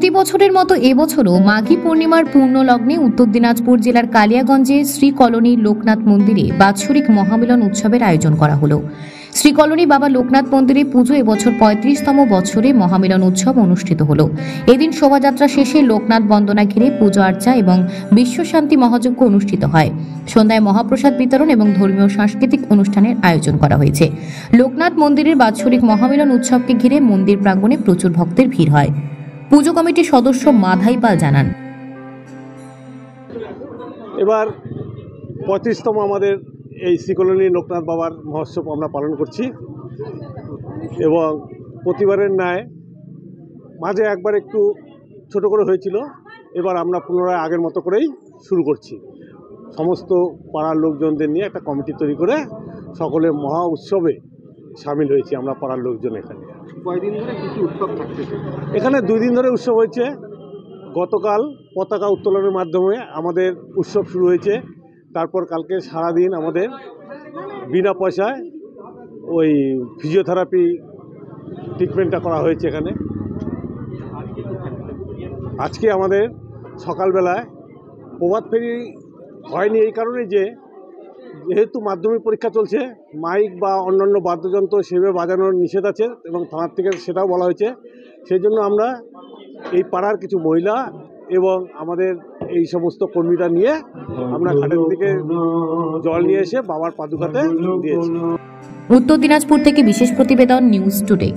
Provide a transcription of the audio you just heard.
প্রতি বছরের মতো এবছরও মাঘী পূর্ণিমার পূর্ণ লগ্নে উত্তর দিনাজপুর জেলার কালিয়াগঞ্জে শ্রী কলোনি লোকনাথ মন্দিরে বাৎসরিক মহামিলন উৎসবের আয়োজন করা হলো। শ্রী কলোনি বাবা লোকনাথ মন্দিরে পুজো এবছর 35তম বছরে মহামিলন উৎসব অনুষ্ঠিত হলো। এদিন শোভাযাত্রা শেষে লোকনাথ বন্দনা ঘিরে পুজো আর্চা এবং বিশ্বশান্তি মহাযজ্ঞ অনুষ্ঠিত হয়। সন্ধ্যায় মহাপ্রসাদ বিতরণ এবং ধর্মীয় সাংস্কৃতিক অনুষ্ঠানের আয়োজন করা হয়েছে। লোকনাথ মন্দিরের বাৎসরিক মহামিলন উৎসবকে ঘিরে মন্দির প্রাঙ্গণে প্রচুর ভক্তের ভিড় হয়। পুজো কমিটির সদস্য মাধাই পাল জানান, এবার 35তম আমাদের এই শ্রী কলোনি লোকনাথ বাবার মহোৎসব আমরা পালন করছি এবং প্রতিবারের ন্যায় মাঝে একবার একটু ছোট করে হয়েছিল, এবার আমরা পুনরায় আগের মতো করেই শুরু করছি। সমস্ত পাড়ার লোকজনদের নিয়ে একটা কমিটি তৈরি করে সকলে মহা উৎসবে সামিল হয়েছি আমরা পাড়ার লোকজন। এখানে কয়দিন ধরে কিছু উৎসব থাকতেছে? এখানে 2 দিন ধরে উৎসব হয়েছে। গতকাল পতাকা উত্তোলনের মাধ্যমে আমাদের উৎসব শুরু হয়েছে। তারপর কালকে সারাদিন আমাদের বিনা পয়সায় ওই ফিজিওথেরাপি ট্রিটমেন্টটা করা হয়েছে এখানে। আজকে আমাদের সকালবেলায় প্রভাত ফেরি হয়নি এই কারণে যেহেতু মাধ্যমিক পরীক্ষা চলছে, মাইক বা অন্যান্য বাদ্যযন্ত্র সেভাবে বাজানোর নিষেধ আছে এবং থানার থেকে সেটাও বলা হয়েছে। সেই জন্য আমরা এই পাড়ার কিছু মহিলা এবং আমাদের এই সমস্ত কর্মীরা নিয়ে আমরা ঘাটের থেকে জল নিয়ে এসে বাবার পাদুকাতে দিয়েছি। উত্তর দিনাজপুর থেকে বিশেষ প্রতিবেদন, নিউজ টুডে।